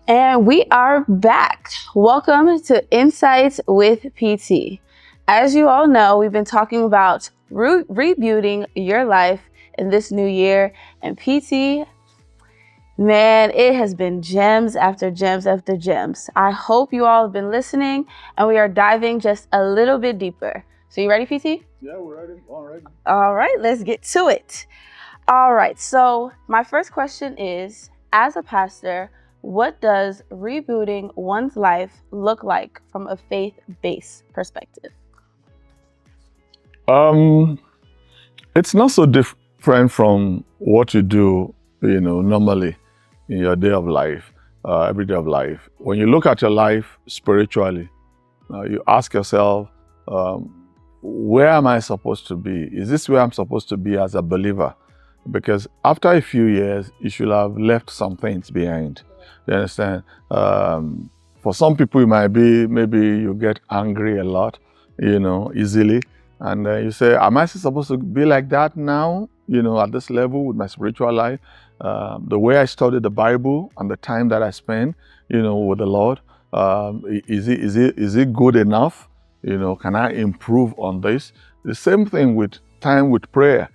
And we are back. Welcome to Insights with PT. As you all know, we've been talking about rebooting your life in this new year. And PT, man, it has been gems after gems after gems. I hope you all have been listening, and we are diving just a little bit deeper. So you ready, PT? Yeah, we're ready. Already. All right, let's get to it. All right, so my first question is, as a pastor, what does rebooting one's life look like from a faith-based perspective? It's not so different from what you do, normally in your day of life, every day of life. When you look at your life spiritually, you ask yourself, where am I supposed to be? Is this where I'm supposed to be as a believer? Because after a few years, you should have left some things behind. You understand? For some people, it might be maybe you get angry a lot, easily. And you say, am I still supposed to be like that now, at this level with my spiritual life? The way I study the Bible and the time that I spend, with the Lord, is it good enough? Can I improve on this? The same thing with time with prayer.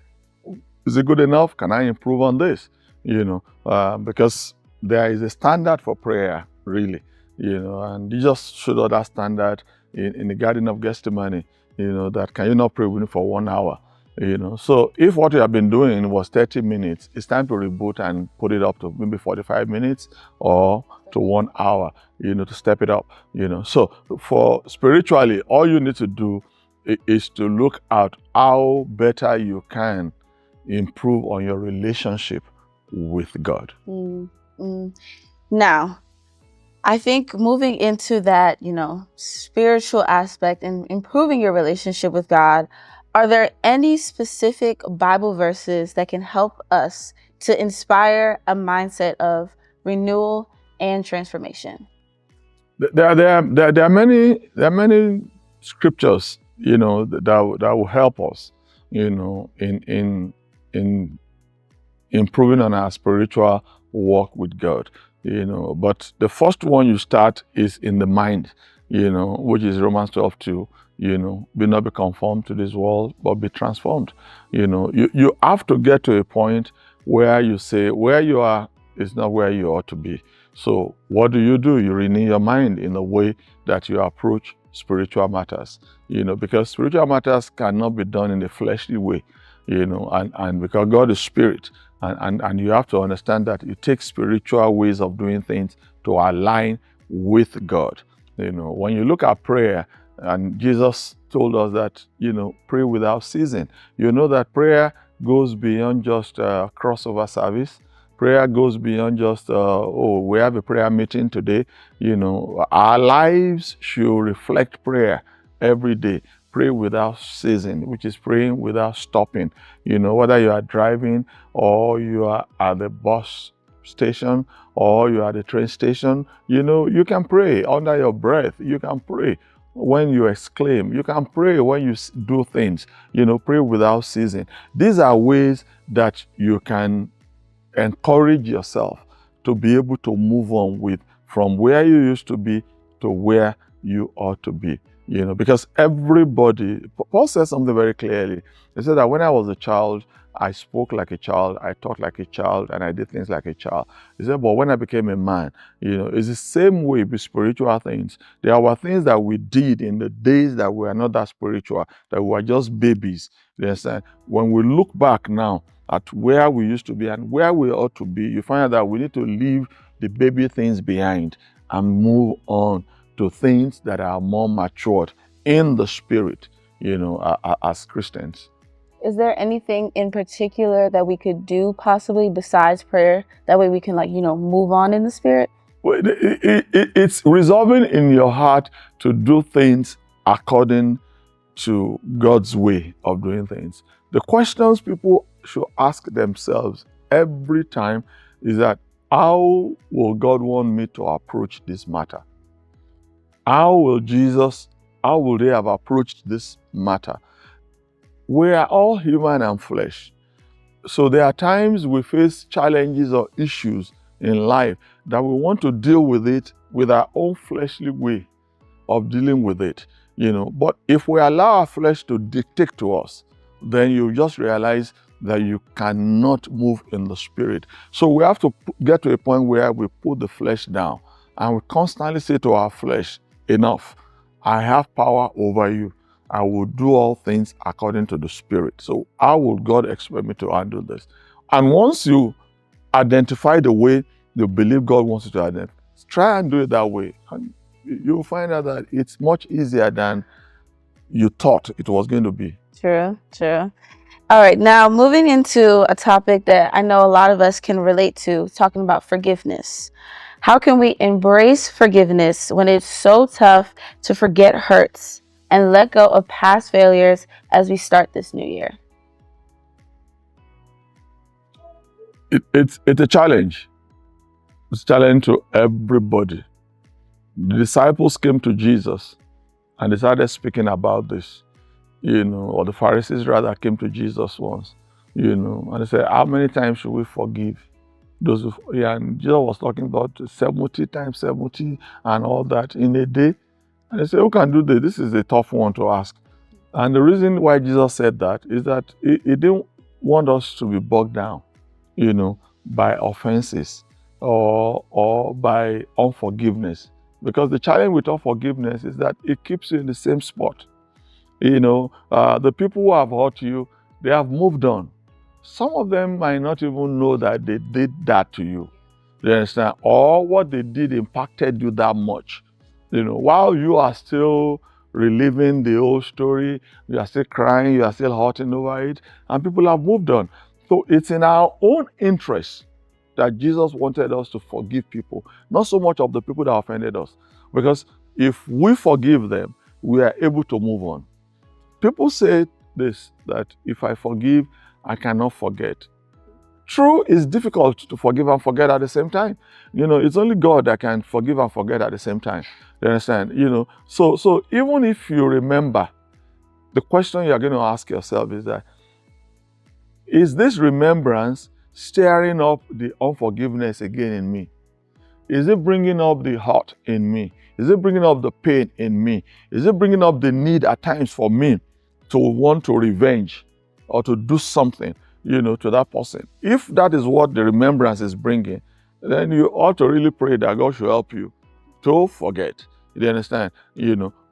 Is it good enough? Can I improve on this? Because there is a standard for prayer, really, and Jesus showed us that standard in the Garden of Gethsemane, that can you not pray with me for 1 hour? So if what you have been doing was 30 minutes, it's time to reboot and put it up to maybe 45 minutes or to 1 hour, to step it up, So for spiritually, all you need to do is to look at how better you can improve on your relationship with God. Now, I think moving into that, spiritual aspect and improving your relationship with God, are there any specific Bible verses that can help us to inspire a mindset of renewal and transformation? There are many scriptures, that will help us, in improving on our spiritual walk with God. But the first one you start is in the mind, which is Romans 12:2. Be not be conformed to this world, but be transformed. You have to get to a point where you say where you are is not where you ought to be. So what do? You renew your mind in a way that you approach spiritual matters, because spiritual matters cannot be done in a fleshly way, and because God is spirit, and you have to understand that it takes spiritual ways of doing things to align with God. When you look at prayer, and Jesus told us that, pray without ceasing. That prayer goes beyond just crossover service. Prayer goes beyond just, we have a prayer meeting today. Our lives should reflect prayer every day. Pray without ceasing, which is praying without stopping. Whether you are driving or you are at the bus station or you are at the train station, you can pray under your breath. You can pray when you exclaim. You can pray when you do things. Pray without ceasing. These are ways that you can encourage yourself to be able to move on from where you used to be to where you ought to be. Because everybody, Paul says something very clearly. He said that when I was a child, I spoke like a child, I thought like a child, and I did things like a child. He said, but when I became a man, it's the same way with spiritual things. There were things that we did in the days that we were not that spiritual, that we were just babies. You understand? When we look back now at where we used to be and where we ought to be, you find out that we need to leave the baby things behind and move on to things that are more matured in the spirit, as Christians. Is there anything in particular that we could do possibly besides prayer? That way we can move on in the spirit? Well, it's resolving in your heart to do things according to God's way of doing things. The questions people should ask themselves every time is that, how will God want me to approach this matter? How will they have approached this matter? We are all human and flesh. So there are times we face challenges or issues in life that we want to deal with it with our own fleshly way of dealing with it, But if we allow our flesh to dictate to us, then you just realize that you cannot move in the spirit. So we have to get to a point where we put the flesh down and we constantly say to our flesh, enough, I have power over you. I will do all things according to the spirit. So how would God expect me to handle this? And once you identify the way you believe God wants you to identify, try and do it that way. And you'll find out that it's much easier than you thought it was going to be. True. All right, now moving into a topic that I know a lot of us can relate to, talking about forgiveness. How can we embrace forgiveness when it's so tough to forget hurts and let go of past failures as we start this new year? It's a challenge. It's a challenge to everybody. The disciples came to Jesus and they started speaking about this, or the Pharisees rather came to Jesus once, and they said, how many times should we forgive those who, and Jesus was talking about 70 times 70 and all that in a day. And they said, who can do this? This is a tough one to ask. And the reason why Jesus said that is that he didn't want us to be bogged down, by offenses or by unforgiveness. Because the challenge with unforgiveness is that it keeps you in the same spot. The people who have hurt you, they have moved on. Some of them might not even know that they did that to you. You understand? Or what they did impacted you that much. While you are still reliving the old story, you are still crying, you are still hurting over it, and people have moved on. So it's in our own interest that Jesus wanted us to forgive people, not so much of the people that offended us. Because if we forgive them, we are able to move on. People say this, that if I forgive, I cannot forget. True, it's difficult to forgive and forget at the same time. It's only God that can forgive and forget at the same time. You understand? So even if you remember, the question you're going to ask yourself is that, is this remembrance stirring up the unforgiveness again in me? Is it bringing up the hurt in me? Is it bringing up the pain in me? Is it bringing up the need at times for me to want to revenge or to do something, to that person? If that is what the remembrance is bringing, then you ought to really pray that God should help you to forget. You understand?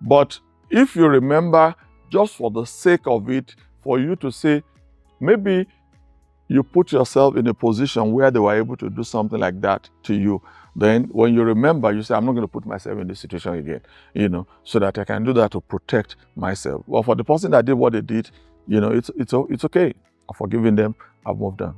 But if you remember just for the sake of it, for you to say, maybe you put yourself in a position where they were able to do something like that to you, then when you remember, you say, I'm not going to put myself in this situation again, so that I can do that to protect myself. Well, for the person that did what they did, it's okay. I've forgiven them. I've moved on.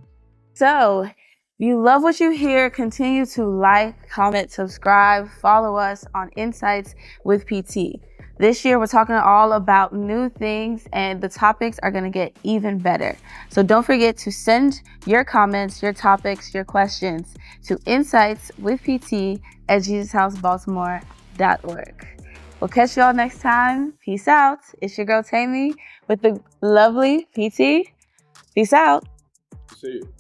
So, if you love what you hear, continue to like, comment, subscribe, follow us on Insights with PT. This year, we're talking all about new things, and the topics are going to get even better. So don't forget to send your comments, your topics, your questions to insightswithpt@JesusHouseBaltimore.org. We'll catch you all next time. Peace out. It's your girl Tammy with the lovely PT. Peace out. See you.